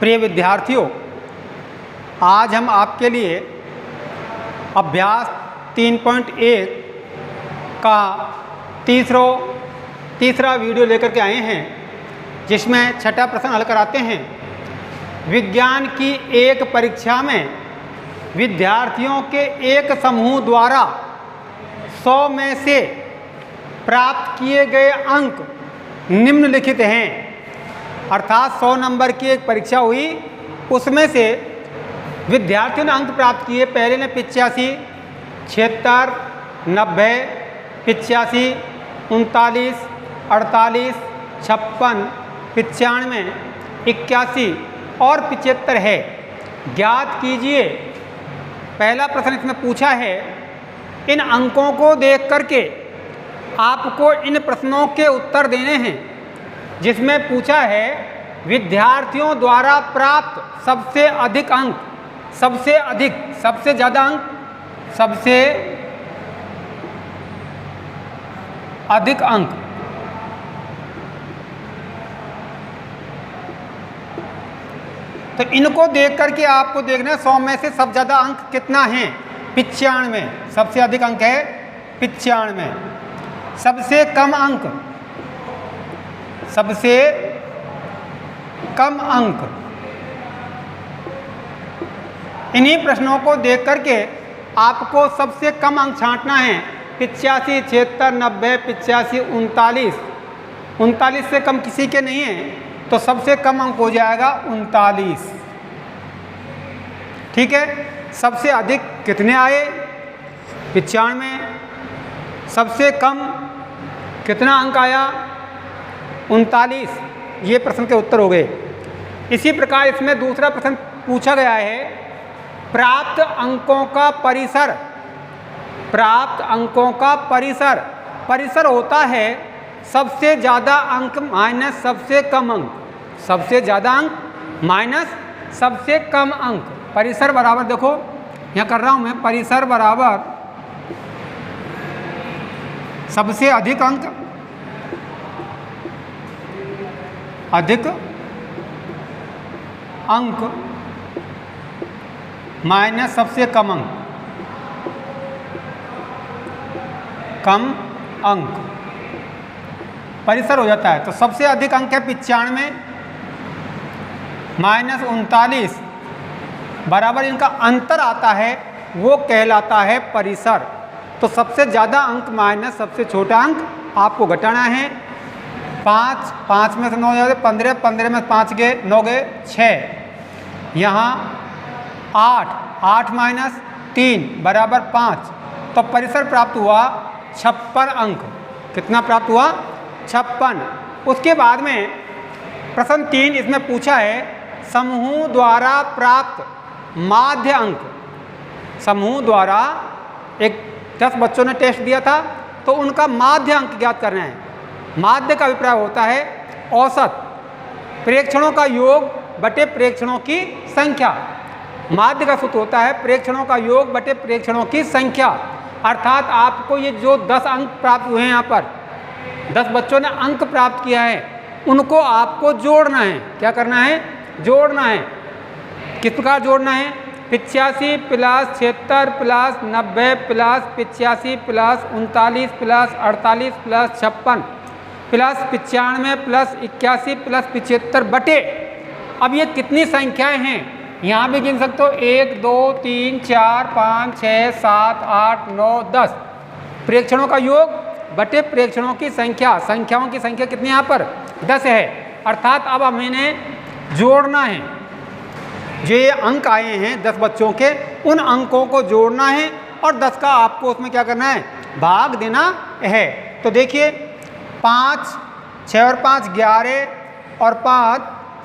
प्रिय विद्यार्थियों, आज हम आपके लिए अभ्यास 3.1 का तीसरा वीडियो लेकर के आए हैं, जिसमें छठा प्रश्न हल कराते हैं। विज्ञान की एक परीक्षा में विद्यार्थियों के एक समूह द्वारा 100 में से प्राप्त किए गए अंक निम्नलिखित हैं। अर्थात 100 नंबर की एक परीक्षा हुई, उसमें से विद्यार्थियों ने अंक प्राप्त किए। पहले ने 85, 76, 90, 85, 39, 48, 56, 95, 81 और 75 है। ज्ञात कीजिए। पहला प्रश्न इसमें पूछा है, इन अंकों को देख करके आपको इन प्रश्नों के उत्तर देने हैं। जिसमें पूछा है विद्यार्थियों द्वारा प्राप्त सबसे अधिक अंक, सबसे ज़्यादा अंक, सबसे अधिक अंक। तो इनको देख करके आपको देखना है 100 में से सबसे ज़्यादा अंक कितना है। 95, सबसे अधिक अंक है 95। सबसे कम अंक, सबसे कम अंक। इन्हीं प्रश्नों को देख करके आपको सबसे कम अंक छांटना है। 85, 76, 90, 85, 39। 39 से कम किसी के नहीं है, तो सबसे कम अंक हो जाएगा 39। ठीक है। सबसे अधिक कितने आए? 95। सबसे कम कितना अंक आया? 39। ये प्रश्न के उत्तर हो गए। इसी प्रकार इसमें दूसरा प्रश्न पूछा गया है, प्राप्त अंकों का परिसर। प्राप्त अंकों का परिसर। परिसर होता है सबसे ज़्यादा अंक माइनस सबसे कम अंक। सबसे ज़्यादा अंक माइनस सबसे कम अंक। परिसर बराबर, देखो यहाँ कर रहा हूँ मैं, परिसर बराबर सबसे अधिक अंक, अधिक अंक माइनस सबसे कम अंक, कम अंक। परिसर हो जाता है। तो सबसे अधिक अंक है 95 माइनस 39 बराबर इनका अंतर आता है, वो कहलाता है परिसर। तो सबसे ज़्यादा अंक माइनस सबसे छोटा अंक आपको घटाना है। 5 में से 9 जाते 15, 15 में 5 गए 9 गए 6। यहाँ 8 माइनस 3 बराबर 5। तो परिसर प्राप्त हुआ 56 अंक। कितना प्राप्त हुआ? 56। उसके बाद में प्रश्न 3 इसमें पूछा है, समूह द्वारा प्राप्त माध्य अंक। समूह द्वारा एक 10 बच्चों ने टेस्ट दिया था, तो उनका माध्य अंक ज्ञात करना है। माध्य का अभिप्राय होता है औसत, प्रेक्षणों का योग बटे प्रेक्षणों की संख्या। माध्य का सूत्र होता है प्रेक्षणों का योग बटे प्रेक्षणों की संख्या। अर्थात आपको ये जो 10 अंक प्राप्त हुए हैं, यहाँ पर 10 बच्चों ने अंक प्राप्त किया है, उनको आपको जोड़ना है। क्या करना है? जोड़ना है। किस प्रकार जोड़ना है? 85 plus 76 plus 90 plus 85 plus 39 plus 48 plus 56 plus 95 plus 81 plus 75 बटे, अब ये कितनी संख्याएं हैं यहाँ भी गिन सकते हो। 1 2 3 4 5 6 7 8 9 10। प्रेक्षणों का योग बटे प्रेक्षणों की संख्या। संख्याओं की संख्या कितनी यहाँ पर? 10 है। अर्थात अब हमें जोड़ना है। जो ये अंक आए हैं 10 बच्चों के, उन अंकों को जोड़ना है और 10 का आपको उसमें क्या करना है? भाग देना है। तो देखिए 5, 6 और 5 11 और 5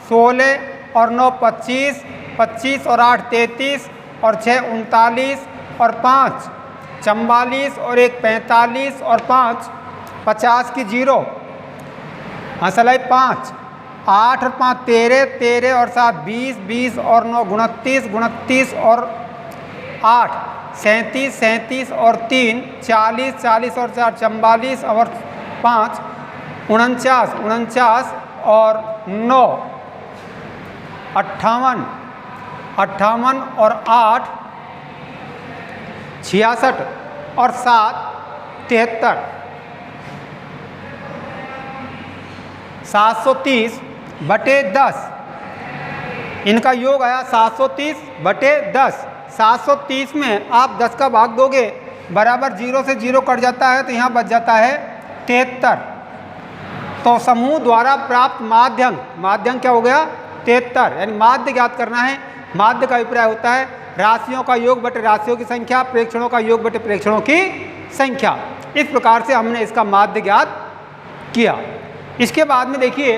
16 और 9 25, 25 और 8 33 और 6 39 और 5 44 और 1 45 और 5 50 की 0। हंसलाई 5, 8 और 5 13, 13 और 7 20, 20 और 9 29, 29 और 8 37, 37 और 3 40, 40 और 4 44 और 5 49, 49 और 9 58, 58 और 8 66 और 7 73, 730 बटे 10, इनका योग आया 730 बटे 10। 730 में आप 10 का भाग दोगे बराबर 0 से 0 कट जाता है, तो यहाँ बच जाता है 73। तो समूह द्वारा प्राप्त माध्यम, माध्यम क्या हो गया 73, यानी माध्य ज्ञात करना है। माध्य का अभिप्राय होता है राशियों का योग बटे राशियों की संख्या, प्रेक्षणों का योग बटे प्रेक्षणों की संख्या। इस प्रकार से हमने इसका माध्य ज्ञात किया। इसके बाद में देखिए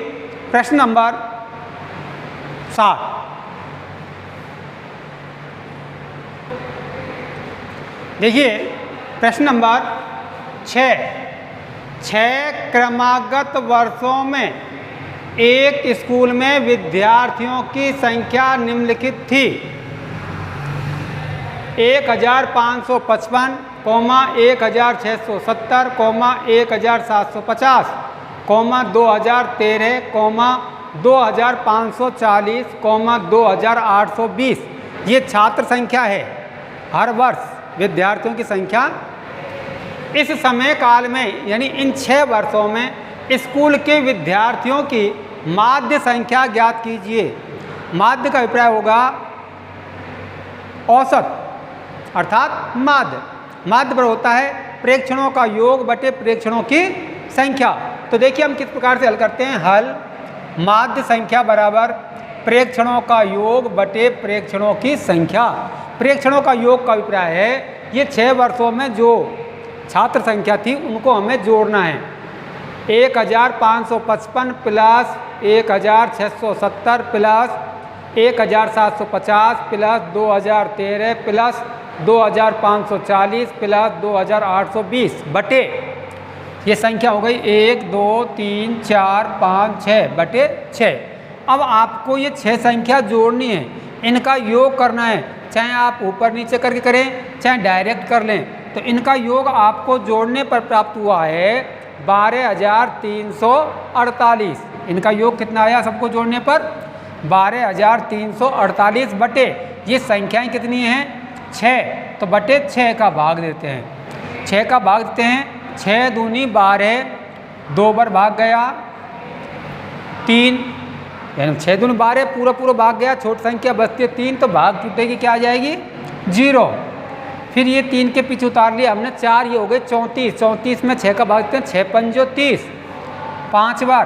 प्रश्न नंबर 7। देखिए प्रश्न नंबर 6 क्रमागत वर्षों में एक स्कूल में विद्यार्थियों की संख्या निम्नलिखित थी: 1555, 1670, 1750, 2013, 2540, 2820। ये छात्र संख्या है, हर वर्ष विद्यार्थियों की संख्या। इस समय काल में यानी इन 6 वर्षों में स्कूल के विद्यार्थियों की माध्य संख्या ज्ञात कीजिए। माध्य का अभिप्राय होगा औसत अर्थात माध्य। माध्य पर होता है प्रेक्षणों का योग बटे प्रेक्षणों की संख्या। तो देखिए हम किस प्रकार से हल करते हैं। हल माध्य संख्या बराबर प्रेक्षणों का योग बटे प्रेक्षणों की संख्या। प्रेक्षणों का योग का अभिप्राय है ये 6 वर्षों में जो छात्र संख्या थी उनको हमें जोड़ना है। 1555 plus 1670 plus 1750 plus 2013 plus 2540 plus 2820 बटे ये संख्या हो गई 1 2 3 4 5 6 बटे 6। अब आपको ये 6 संख्या जोड़नी है, इनका योग करना है, चाहे आप ऊपर नीचे करके करें चाहे डायरेक्ट कर लें। तो इनका योग आपको जोड़ने पर प्राप्त हुआ है 12348। इनका योग कितना आया सबको जोड़ने पर 12348 बटे ये संख्याएं कितनी हैं 6, तो बटे 6 का भाग देते हैं। 6 का भाग देते हैं, 6 दूनी 12, 2 बार भाग गया 3, यानी 6 दूनी 12 पूरा भाग गया, छोटी संख्या बचती है 3, तो भाग टूटेगी क्या आ जाएगी 0। फिर ये 3 के पीछे उतार लिया हमने 4, ये हो गए 34। 34 में 6 का भाग देते हैं, 6 पंजो 30, 5 बार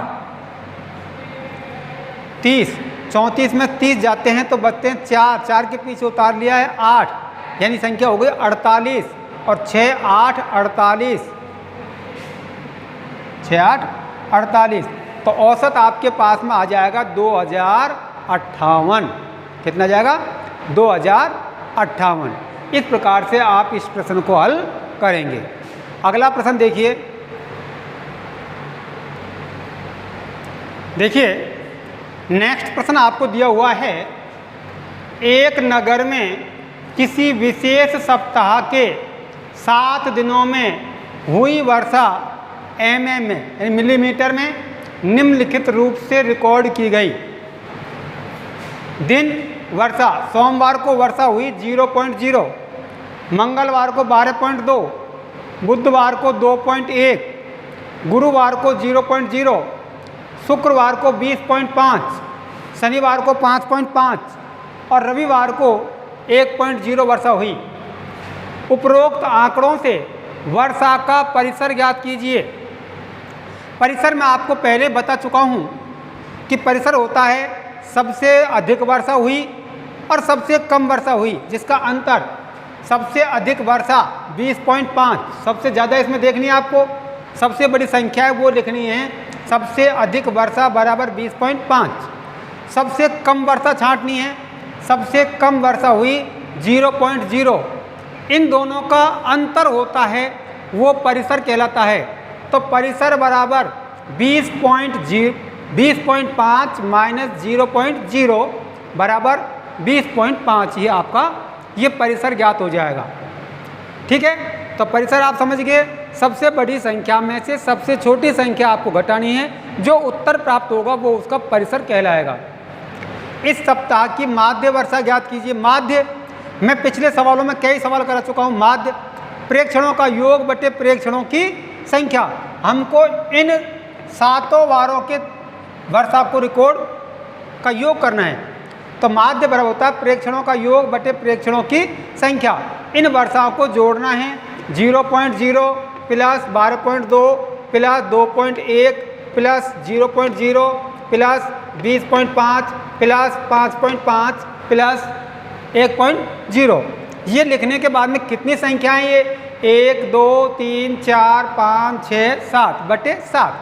30। 34 में 30 जाते हैं तो बचते हैं 4, 4 के पीछे उतार लिया है 8, यानी संख्या हो गई 48 और 6 8 48, 6 8 48। तो औसत आपके पास में आ जाएगा 2058। कितना जाएगा 2058। इस प्रकार से आप इस प्रश्न को हल करेंगे। अगला प्रश्न देखिए। देखिए नेक्स्ट प्रश्न आपको दिया हुआ है, एक नगर में किसी विशेष सप्ताह के 7 दिनों में हुई वर्षा mm में यानी मिलीमीटर में निम्नलिखित रूप से रिकॉर्ड की गई। दिन वर्षा, सोमवार को वर्षा हुई 0.0, मंगलवार को 12.2, बुधवार को 2.1, गुरुवार को 0.0, शुक्रवार को 20.5, शनिवार को 5.5 और रविवार को 1.0 वर्षा हुई। उपरोक्त आंकड़ों से वर्षा का परिसर ज्ञात कीजिए। परिसर में आपको पहले बता चुका हूँ कि परिसर होता है सबसे अधिक वर्षा हुई और सबसे कम वर्षा हुई, जिसका अंतर सबसे अधिक वर्षा 20.5, सबसे ज़्यादा इसमें देखनी है आपको, सबसे बड़ी संख्या है वो लिखनी है। सबसे अधिक वर्षा बराबर 20.5, सबसे कम वर्षा छांटनी है, सबसे कम वर्षा हुई 0.0। इन दोनों का अंतर होता है वो परिसर कहलाता है। तो परिसर बराबर 20.5 माइनस 0.0 बराबर 20.5 ही आपका ये परिसर ज्ञात हो जाएगा। ठीक है, तो परिसर आप समझ गए। सबसे बड़ी संख्या में से सबसे छोटी संख्या आपको घटानी है, जो उत्तर प्राप्त होगा वो उसका परिसर कहलाएगा। इस सप्ताह की माध्य वर्षा ज्ञात कीजिए। माध्य, मैं पिछले सवालों में कई सवाल करा चुका हूँ। माध्य प्रेक्षणों का योग बटे प्रेक्षणों की संख्या। हमको इन 7 वारों के वर्षा को रिकॉर्ड का योग करना है। तो माध्य बराबर होता है प्रेक्षणों का योग बटे प्रेक्षणों की संख्या। इन वर्षाओं को जोड़ना है। 0.0 plus 12.2 plus 2.1 plus 0.0 plus 20.5 plus 5.5 plus 1.0। ये लिखने के बाद में कितनी संख्याएं ये 1 2 3 4 5 6 7 बटे 7।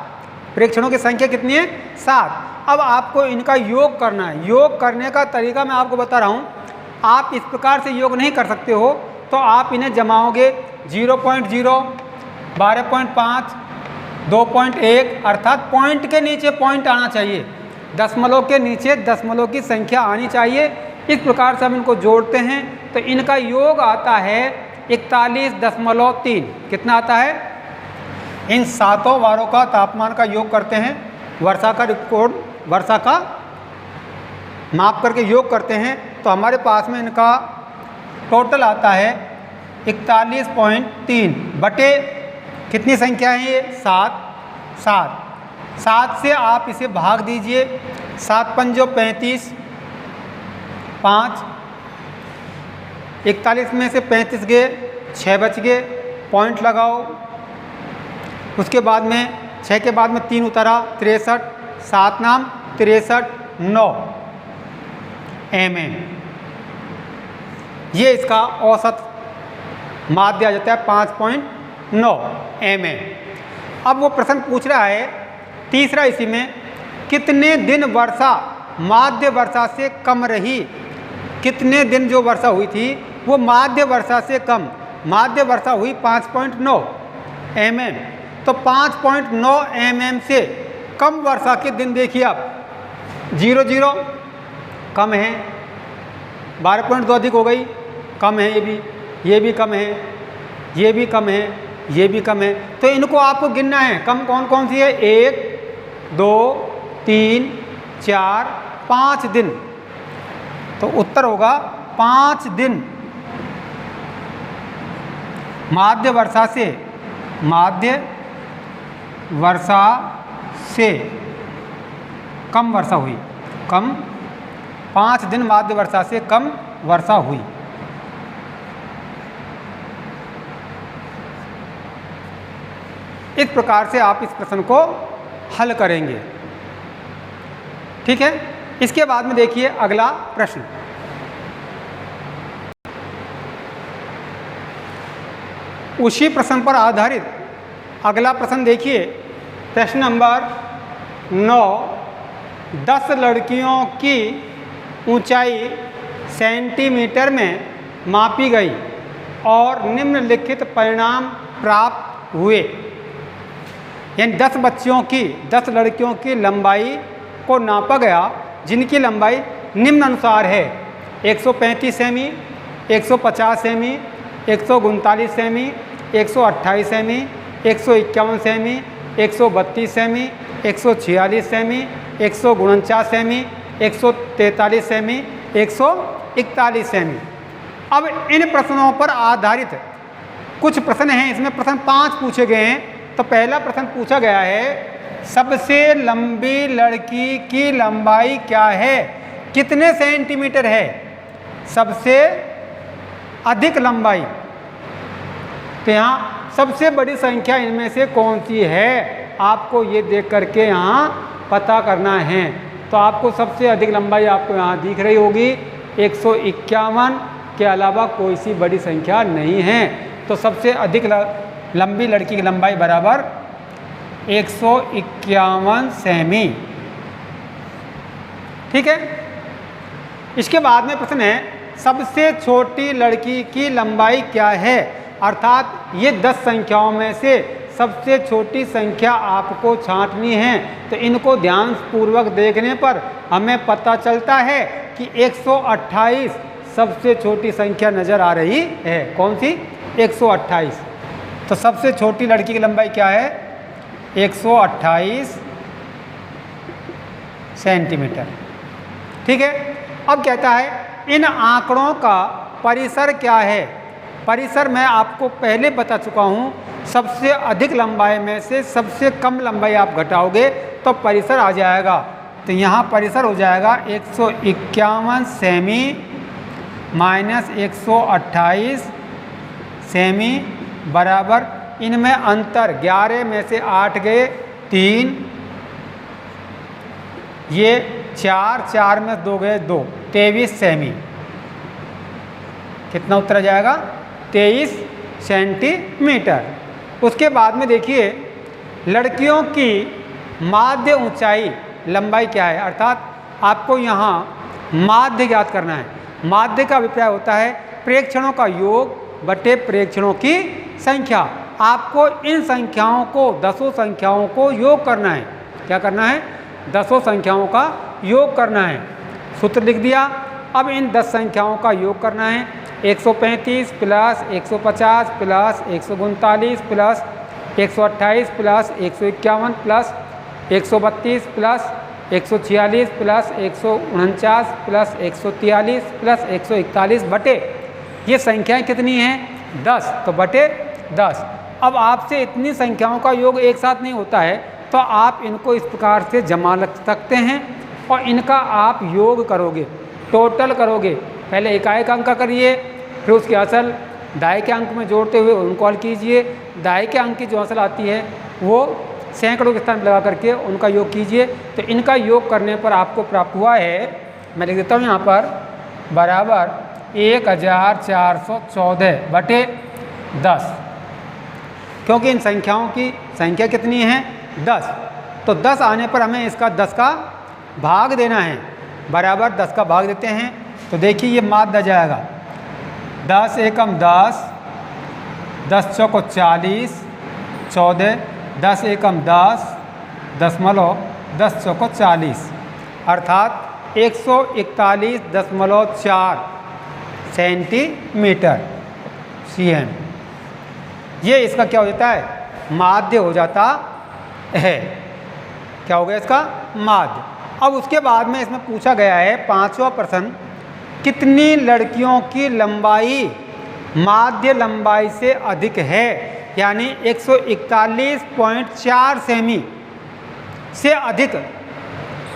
प्रेक्षणों की संख्या कितनी है 7। अब आपको इनका योग करना है। योग करने का तरीका मैं आपको बता रहा हूँ। आप इस प्रकार से योग नहीं कर सकते हो, तो आप इन्हें जमाओगे 0.0 12.5 2.1 अर्थात पॉइंट के नीचे पॉइंट आना चाहिए, दशमलव के नीचे दशमलव की संख्या आनी चाहिए। इस प्रकार से हम इनको जोड़ते हैं तो इनका योग आता है 41.3। कितना आता है? इन 7 वारों का तापमान का योग करते हैं, वर्षा का रिकॉर्ड, वर्षा का माप करके योग करते हैं, तो हमारे पास में इनका टोटल आता है 41.3 बटे कितनी संख्या है ये 7 से आप इसे भाग दीजिए। 7 पंजो 35, 5, 41 में से 35 गए, 6 बच गए, पॉइंट लगाओ। उसके बाद में 6 के बाद में 3 उतरा 63, 7 नाम 63 9 mm। ये इसका औसत माध्य आ जाता है 5.9 mm। अब वो प्रश्न पूछ रहा है तीसरा इसी में, कितने दिन वर्षा माध्य वर्षा से कम रही। कितने दिन जो वर्षा हुई थी वो माध्य वर्षा से कम, माध्य वर्षा हुई 5.9 mm। तो 5.9 mm से कम वर्षा के दिन देखिए आप। 0 कम है, 12.2 अधिक हो गई, कम है, ये भी कम है, ये भी कम है, ये भी कम है। तो इनको आपको गिनना है, कम कौन कौन सी है। 1 2 3 4 5 दिन। तो उत्तर होगा 5 दिन माध्य वर्षा से, माध्य वर्षा से कम वर्षा हुई, कम 5 दिन माध्य वर्षा से कम वर्षा हुई। इस प्रकार से आप इस प्रश्न को हल करेंगे। ठीक है। इसके बाद में देखिए अगला प्रश्न। उसी प्रश्न पर आधारित अगला प्रश्न देखिए। प्रश्न नंबर 9, 10 लड़कियों की ऊंचाई सेंटीमीटर में मापी गई और निम्नलिखित परिणाम प्राप्त हुए। यानी 10 बच्चियों की, 10 लड़कियों की लंबाई को नापा गया, जिनकी लंबाई निम्न अनुसार है। 135 semi, 150 semi, 139 semi, 128 semi, 151 semi, 132 semi, 146 semi, 149 semi, 143 semi, 141 semi. अब इन प्रश्नों पर आधारित कुछ प्रश्न हैं। इसमें प्रश्न 5 पूछे गए हैं। तो पहला प्रश्न पूछा गया है, सबसे लंबी लड़की की लंबाई क्या है, कितने सेंटीमीटर है सबसे अधिक लंबाई। तो यहाँ सबसे बड़ी संख्या इनमें से कौन सी है, आपको ये देख करके यहाँ पता करना है। तो आपको सबसे अधिक लंबाई आपको यहाँ दिख रही होगी 151 के अलावा कोई सी बड़ी संख्या नहीं है। तो सबसे अधिक लंबी लड़की की लंबाई बराबर 151 सेमी। ठीक है। इसके बाद में प्रश्न है, सबसे छोटी लड़की की लंबाई क्या है। अर्थात ये 10 संख्याओं में से सबसे छोटी संख्या आपको छांटनी है। तो इनको ध्यानपूर्वक देखने पर हमें पता चलता है कि 128 सबसे छोटी संख्या नज़र आ रही है। कौन सी? 128। तो सबसे छोटी लड़की की लंबाई क्या है? 128 सेंटीमीटर। ठीक है। अब कहता है इन आंकड़ों का परिसर क्या है। परिसर मैं आपको पहले बता चुका हूँ, सबसे अधिक लंबाई में से सबसे कम लंबाई आप घटाओगे तो परिसर आ जाएगा। तो यहाँ परिसर हो जाएगा 151 सेमी माइनस 128 सेमी बराबर, इनमें अंतर 11 में से 8 गए 3, ये 4, 4 में 2 गए 2, 23 सेमी। कितना उत्तर आ जाएगा? 23 सेंटीमीटर। उसके बाद में देखिए लड़कियों की माध्य ऊंचाई लंबाई क्या है, अर्थात आपको यहाँ माध्य ज्ञात करना है। माध्य का अभिप्राय होता है प्रेक्षणों का योग बटे प्रेक्षणों की संख्या। आपको इन संख्याओं को, 10 संख्याओं को योग करना है। क्या करना है? 10 संख्याओं का योग करना है। सूत्र लिख दिया। अब इन 10 संख्याओं का योग करना है। 135 plus 150 plus 139 plus 128 plus 151 plus 132 plus 146 plus 149 plus 143 plus 141 बटे, ये संख्याएं कितनी हैं? 10, तो बटे 10। अब आपसे इतनी संख्याओं का योग एक साथ नहीं होता है, तो आप इनको इस प्रकार से जमा रख सकते हैं और इनका आप योग करोगे, टोटल करोगे। पहले इकाई का अंक करिए, फिर उसके असल दाएं के अंक में जोड़ते हुए उनको हल कीजिए। दाएं के अंक की जो असल आती है वो सैकड़ों के स्थान लगा करके उनका योग कीजिए। तो इनका योग करने पर आपको प्राप्त हुआ है, मैं लिख देता हूँ यहाँ पर, बराबर 1414 बटे 10। क्योंकि इन संख्याओं की संख्या कितनी है? 10। तो 10 आने पर हमें इसका 10 का भाग देना है। बराबर 10 का भाग देते हैं तो देखिए ये माध्य आ जाएगा। 10 एकम 10, 10 चौको 40, 14, 10 एकम 10, 10 चौको 40, अर्थात 141.4 सेंटीमीटर cm। ये इसका क्या हो जाता है? माध्य हो जाता है। क्या हो गया इसका? माध्य। अब उसके बाद में इसमें पूछा गया है 5वां प्रश्न, कितनी लड़कियों की लंबाई माध्य लंबाई से अधिक है, यानी 141.4 सेमी से अधिक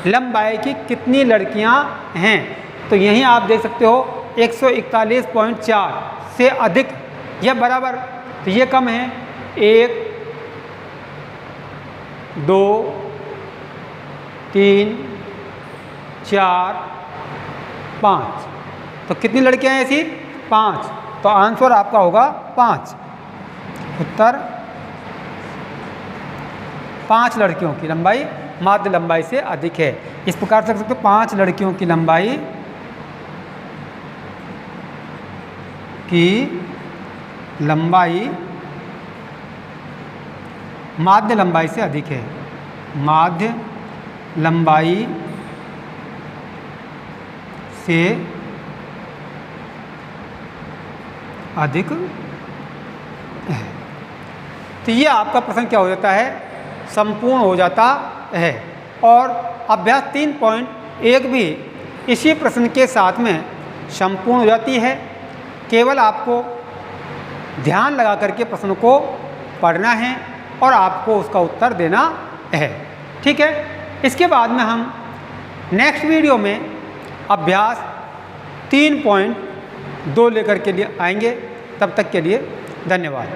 लंबाई की कितनी लड़कियां हैं। तो यहीं आप देख सकते हो 141.4 से अधिक या बराबर, तो ये कम है 1, 2, 3, 4, 5। तो कितनी लड़कियां हैं ऐसी? 5। तो आंसर आपका होगा 5। उत्तर 5 लड़कियों की लंबाई माध्य लंबाई से अधिक है। इस प्रकार से रख सकते हो 5 लड़कियों की लंबाई माध्य लंबाई से अधिक है। माध्य लंबाई से अधिक है। तो ये आपका प्रश्न क्या हो जाता है? संपूर्ण हो जाता है। और अभ्यास 3.1 भी इसी प्रश्न के साथ में संपूर्ण हो जाती है। केवल आपको ध्यान लगा करके प्रश्न को पढ़ना है और आपको उसका उत्तर देना है। ठीक है। इसके बाद में हम नेक्स्ट वीडियो में अभ्यास 3.2 लेकर के लिए आएंगे। तब तक के लिए धन्यवाद।